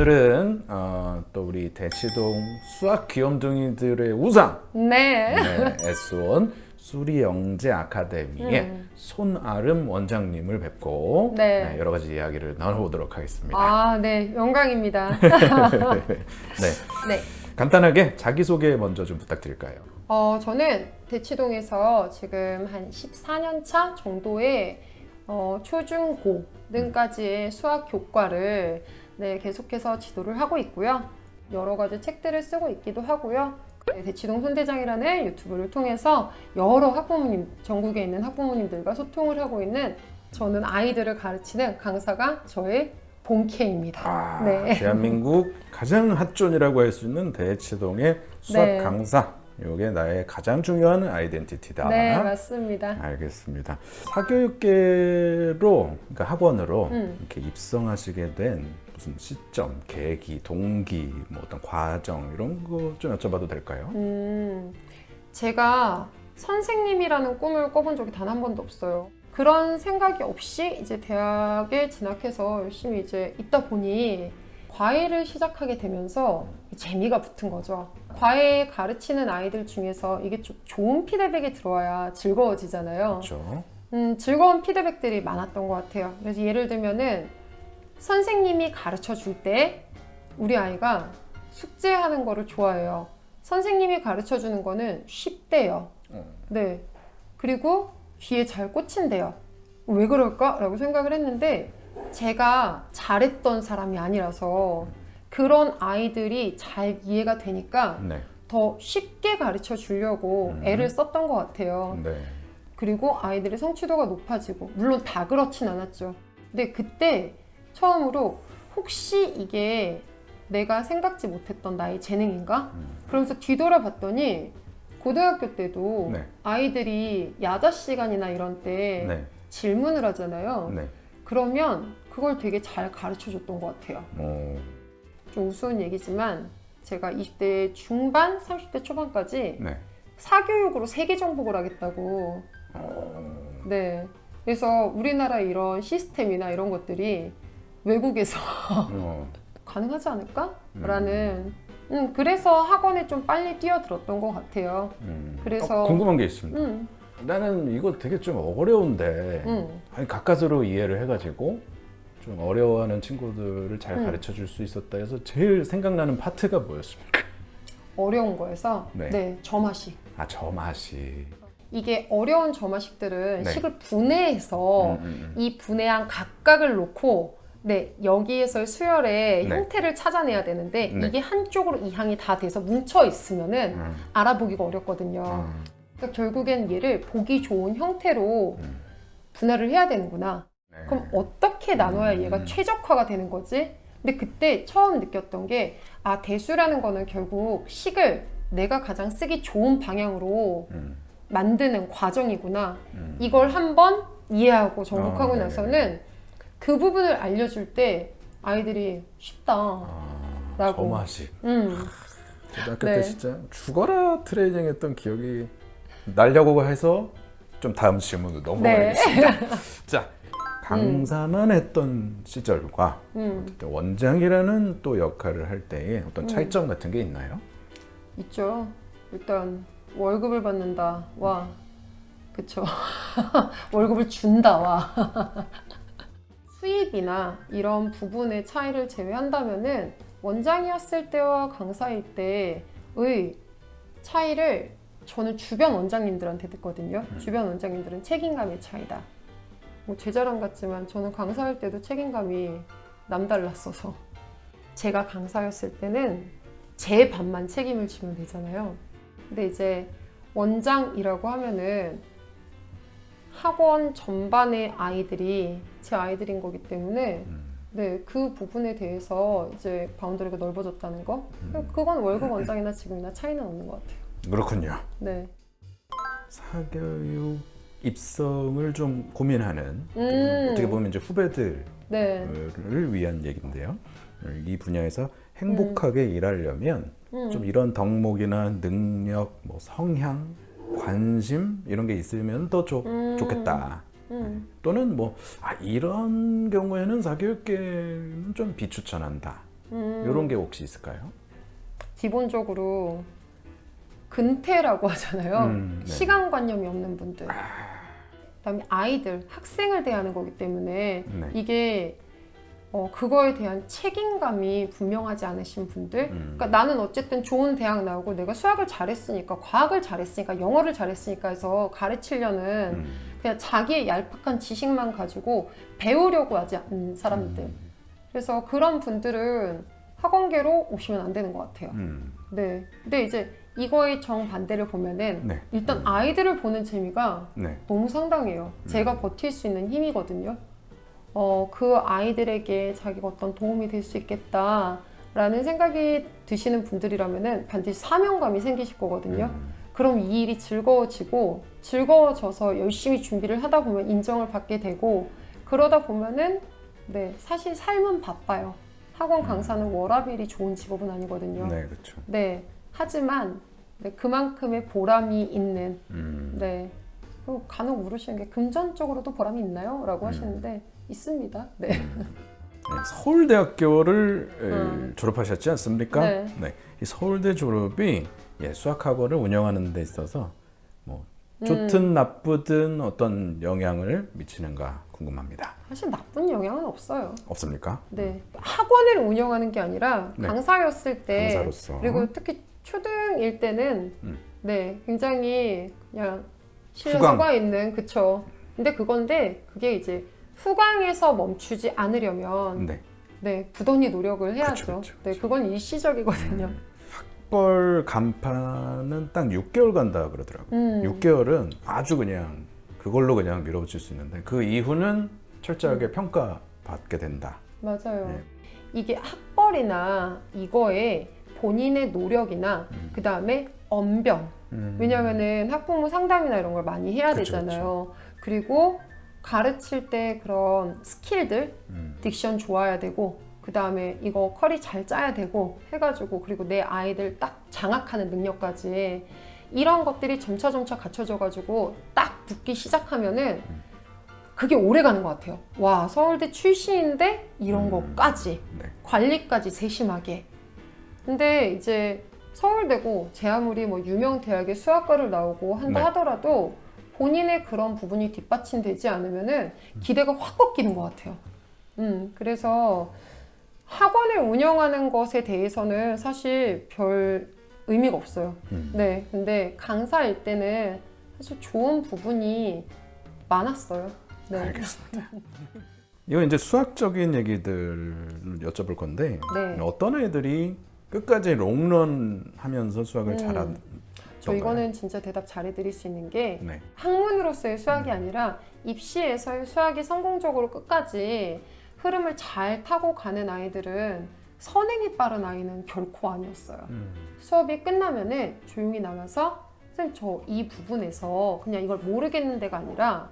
오늘은 또 우리 대치동 수학 귀염둥이들의 우상 네. S1 수리영재 아카데미의 손아름 원장님을 뵙고 네. 여러 가지 이야기를 나눠보도록 하겠습니다. 아, 네. 영광입니다. 네. 네. 간단하게 자기소개 먼저 좀 부탁드릴까요? 저는 대치동에서 지금 한 14년 차 정도의 초중고 등까지의 수학 교과를 계속해서 지도를 하고 있고요. 여러 가지 책들을 쓰고 있기도 하고요. 대치동 손대장이라는 유튜브를 통해서 여러 학부모님, 전국에 있는 학부모님들과 소통을 하고 있는 저는 아이들을 가르치는 강사가 저의 본캐입니다. 네. 대한민국 가장 핫존이라고 할 수 있는 대치동의 수학 네. 강사. 이게 나의 가장 중요한 아이덴티티다. 네, 맞습니다. 알겠습니다. 사교육계로, 그러니까 학원으로 이렇게 입성하시게 된 무슨 시점, 계기, 동기, 뭐 어떤 과정 이런 거 좀 여쭤봐도 될까요? 제가 선생님이라는 꿈을 꿔본 적이 단 한 번도 없어요. 그런 생각이 없이 이제 대학에 진학해서 열심히 이제 있다 보니 과외를 시작하게 되면서 재미가 붙은 거죠. 과외 가르치는 아이들 중에서 이게 좀 좋은 피드백이 들어와야 즐거워지잖아요. 그렇죠. 즐거운 피드백들이 많았던 것 같아요. 그래서 예를 들면은 선생님이 가르쳐 줄 때 우리 아이가 숙제하는 거를 좋아해요. 선생님이 가르쳐 주는 거는 쉽대요. 네. 그리고 귀에 잘 꽂힌대요. 왜 그럴까? 라고 생각을 했는데 제가 잘했던 사람이 아니라서 그런 아이들이 잘 이해가 되니까 네. 더 쉽게 가르쳐 주려고 애를 썼던 것 같아요. 네. 그리고 아이들의 성취도가 높아지고, 물론 다 그렇진 않았죠. 근데 그때 처음으로 혹시 이게 내가 생각지 못했던 나의 재능인가? 그러면서 뒤돌아봤더니 고등학교 때도 네. 아이들이 야자 시간이나 이런 때 네. 질문을 하잖아요. 네. 그러면 그걸 되게 잘 가르쳐 줬던 것 같아요. 좀 우스운 얘기지만 제가 20대 중반, 30대 초반까지 네. 사교육으로 세계 정복을 하겠다고. 네. 그래서 우리나라 이런 시스템이나 이런 것들이 외국에서 가능하지 않을까? 라는 그래서 학원에 좀 빨리 뛰어들었던 것 같아요. 그래서 궁금한 게 있습니다. 나는 이거 되게 좀 어려운데 아니 가까스로 이해를 해가지고 좀 어려워하는 친구들을 잘 가르쳐 줄 수 있었다 해서 제일 생각나는 파트가 뭐였습니까? 어려운 거에서 네. 점화식. 점화식. 이게 어려운 점화식들은 네. 식을 분해해서 이 분해한 각각을 놓고 여기에서의 수열의 네. 형태를 찾아내야 되는데 네. 이게 한쪽으로 이항이 다 돼서 뭉쳐 있으면은 알아보기가 어렵거든요. 그러니까 결국엔 얘를 보기 좋은 형태로 분할을 해야 되는구나. 네. 그럼 어떻게 나눠야 얘가 최적화가 되는 거지? 근데 그때 처음 느꼈던 게 대수라는 거는 결국 식을 내가 가장 쓰기 좋은 방향으로 만드는 과정이구나. 이걸 한번 이해하고 정복하고 나서는 그 부분을 알려줄 때 아이들이 쉽다. 라고. 점화식. 고등학교 네. 때 진짜 죽어라 트레이닝 했던 기억이 나려고 해서 좀 다음 질문으로 넘어가겠습니다. 자, 강사만 했던 시절과 원장이라는 또 역할을 할 때의 어떤 차이점 같은 게 있나요? 있죠. 일단 월급을 받는다와 그쵸. 월급을 준다와 수입이나 이런 부분의 차이를 제외한다면은 원장이었을 때와 강사일 때의 차이를 저는 주변 원장님들한테 듣거든요. 주변 원장님들은 책임감의 차이다. 제 자랑 같지만 저는 강사할 때도 책임감이 남달랐어서 제가 강사였을 때는 제 반만 책임을 지면 되잖아요. 근데 이제 원장이라고 하면은 학원 전반의 아이들이 제 아이들인 거기 때문에 그 부분에 대해서 이제 바운더리가 넓어졌다는 거? 그건 월급 원장이나 지금이나 차이는 없는 것 같아요. 그렇군요. 네. 사교육 입성을 좀 고민하는 어떻게 보면 이제 후배들을 네. 위한 얘기인데요. 이 분야에서 행복하게 일하려면 좀 이런 덕목이나 능력, 뭐 성향, 관심 이런 게 있으면 더 좋겠다. 또는 뭐 이런 경우에는 사교육계는 좀 비추천한다. 이런 게 혹시 있을까요? 기본적으로 근태라고 하잖아요. 네. 시간관념이 없는 분들. 그다음에 아이들, 학생을 대하는 거기 때문에 네. 이게 그거에 대한 책임감이 분명하지 않으신 분들. 그러니까 나는 어쨌든 좋은 대학 나오고 내가 수학을 잘했으니까, 과학을 잘했으니까, 영어를 잘했으니까 해서 가르치려는 그냥 자기의 얄팍한 지식만 가지고 배우려고 하지 않는 사람들. 그래서 그런 분들은 학원계로 오시면 안 되는 것 같아요. 네. 근데 이제 이거의 정반대를 보면은 네. 일단 아이들을 보는 재미가 네. 너무 상당해요. 제가 버틸 수 있는 힘이거든요. 그 아이들에게 자기가 어떤 도움이 될 수 있겠다라는 생각이 드시는 분들이라면은 반드시 사명감이 생기실 거거든요. 그럼 이 일이 즐거워지고 즐거워져서 열심히 준비를 하다 보면 인정을 받게 되고 그러다 보면은 네, 사실 삶은 바빠요. 학원 강사는 워라밸이 좋은 직업은 아니거든요. 네, 그렇죠. 네, 하지만 네, 그만큼의 보람이 있는 네. 그리고 간혹 물으시는 게 금전적으로도 보람이 있나요? 라고 하시는데 있습니다. 네. 네, 서울대학교를 졸업하셨지 않습니까? 네. 이 서울대 졸업이 수학학원을 운영하는 데 있어서 뭐 좋든 나쁘든 어떤 영향을 미치는가 궁금합니다. 사실 나쁜 영향은 없어요. 없습니까? 네. 학원을 운영하는 게 아니라 네. 강사였을 때 강사로서. 그리고 특히 초등일 때는 네, 굉장히 그냥 후강. 신뢰도가 있는 그쵸. 근데 그게 이제 후강에서 멈추지 않으려면 네. 네, 부단히 노력을 해야죠. 그쵸. 네, 그건 일시적이거든요. 학벌 간판은 딱 6개월 간다 그러더라고요. 6개월은 아주 그냥 그걸로 그냥 밀어붙일 수 있는데 그 이후는 철저하게 평가받게 된다. 맞아요. 네. 이게 학벌이나 이거에 본인의 노력이나 그 다음에 언변. 왜냐면은 학부모 상담이나 이런 걸 많이 해야 그쵸, 되잖아요. 그리고 가르칠 때 그런 스킬들, 딕션 좋아야 되고, 그 다음에 이거 커리 잘 짜야 되고 해가지고, 그리고 내 아이들 딱 장악하는 능력까지 이런 것들이 점차 갖춰져가지고 딱 붙기 시작하면은 그게 오래 가는 것 같아요. 와, 서울대 출신인데 이런 것까지 네. 관리까지 세심하게. 근데 이제 서울대고 제 아무리 뭐 유명 대학의 수학과를 나오고 한다 네. 하더라도 본인의 그런 부분이 뒷받침되지 않으면은 기대가 확 꺾이는 것 같아요. 그래서 학원을 운영하는 것에 대해서는 사실 별 의미가 없어요. 네, 근데 강사일 때는 사실 좋은 부분이 많았어요. 네. 알겠습니다. 이거 이제 수학적인 얘기들 여쭤볼 건데 네. 어떤 애들이 끝까지 롱런 하면서 수학을 잘한 저 이거는 진짜 대답 잘해드릴 수 있는 게 네. 학문으로서의 수학이 아니라 입시에서의 수학이 성공적으로 끝까지 흐름을 잘 타고 가는 아이들은 선행이 빠른 아이는 결코 아니었어요. 수업이 끝나면은 조용히 나가서 선생님 저 이 부분에서 그냥 이걸 모르겠는 데가 아니라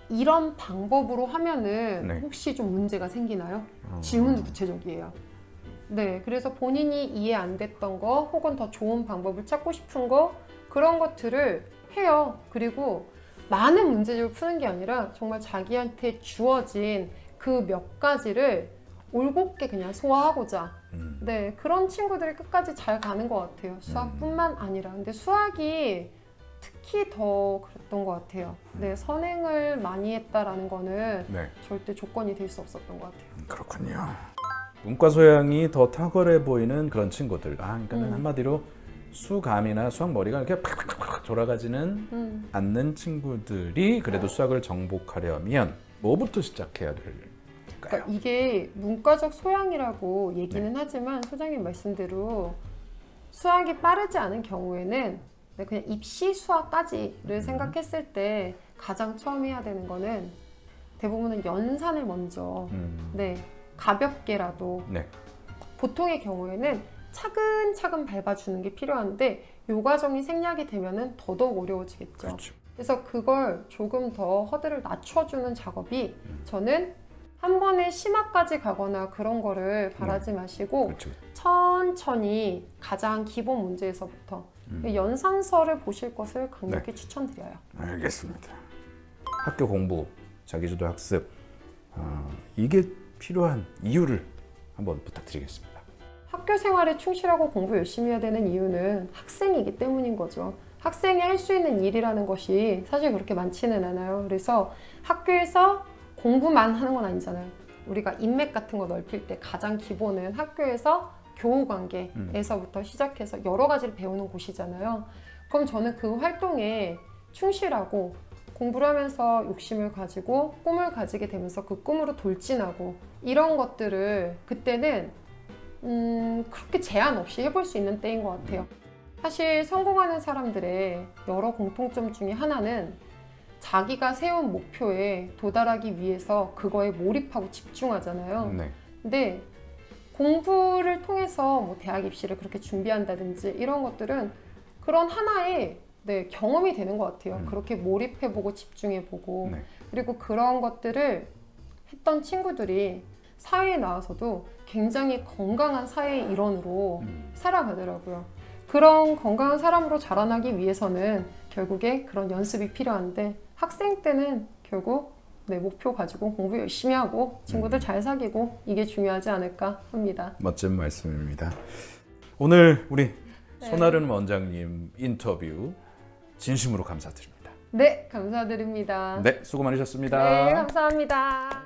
이런 방법으로 하면은 네. 혹시 좀 문제가 생기나요? 질문도 구체적이에요. 네, 그래서 본인이 이해 안 됐던 거 혹은 더 좋은 방법을 찾고 싶은 거 그런 것들을 해요. 그리고 많은 문제집을 푸는 게 아니라 정말 자기한테 주어진 그 몇 가지를 올곧게 그냥 소화하고자 네, 그런 친구들이 끝까지 잘 가는 것 같아요. 수학뿐만 아니라. 근데 수학이 특히 더 그랬던 것 같아요. 네, 선행을 많이 했다라는 거는 네. 절대 조건이 될 수 없었던 것 같아요. 그렇군요. 문과 소양이 더 탁월해 보이는 그런 친구들. 그러니까 한마디로 수감이나 수학 머리가 이렇게 팍팍팍 돌아가지는 않는 친구들이 그래도 수학을 정복하려면 뭐부터 시작해야 될까요? 그러니까 이게 문과적 소양이라고 얘기는 하지만 소장님 말씀대로 수학이 빠르지 않은 경우에는 그냥 입시 수학까지를 생각했을 때 가장 처음 해야 되는 거는 대부분은 연산을 먼저 네, 가볍게라도 네. 보통의 경우에는 차근차근 밟아주는 게 필요한데 요 과정이 생략이 되면은 더더욱 어려워지겠죠. 그렇죠. 그래서 그걸 조금 더 허들을 낮춰주는 작업이 저는 한 번에 심화까지 가거나 그런 거를 바라지 마시고 그렇죠. 천천히 가장 기본 문제에서부터 연산서를 보실 것을 강력히 추천드려요. 알겠습니다. 학교 공부, 자기주도 학습 이게 필요한 이유를 한번 부탁드리겠습니다. 학교 생활에 충실하고 공부 열심히 해야 되는 이유는 학생이기 때문인 거죠. 학생이 할 수 있는 일이라는 것이 사실 그렇게 많지는 않아요. 그래서 학교에서 공부만 하는 건 아니잖아요. 우리가 인맥 같은 거 넓힐 때 가장 기본은 학교에서 교우 관계에서부터 시작해서 여러 가지를 배우는 곳이잖아요. 그럼 저는 그 활동에 충실하고 공부를 하면서 욕심을 가지고 꿈을 가지게 되면서 그 꿈으로 돌진하고 이런 것들을 그때는 그렇게 제한 없이 해볼 수 있는 때인 것 같아요. 사실 성공하는 사람들의 여러 공통점 중에 하나는 자기가 세운 목표에 도달하기 위해서 그거에 몰입하고 집중하잖아요. 네. 근데 공부를 통해서 뭐 대학 입시를 그렇게 준비한다든지 이런 것들은 그런 하나의 경험이 되는 것 같아요. 그렇게 몰입해보고 집중해보고 네. 그리고 그런 것들을 했던 친구들이 사회에 나와서도 굉장히 건강한 사회의 일원으로 살아가더라고요. 그런 건강한 사람으로 자라나기 위해서는 결국에 그런 연습이 필요한데 학생 때는 결국 목표 가지고 공부 열심히 하고 친구들 잘 사귀고 이게 중요하지 않을까 합니다. 멋진 말씀입니다. 오늘 우리 손아름 원장님 인터뷰 진심으로 감사드립니다. 네, 감사드립니다. 네, 수고 많으셨습니다. 네, 감사합니다.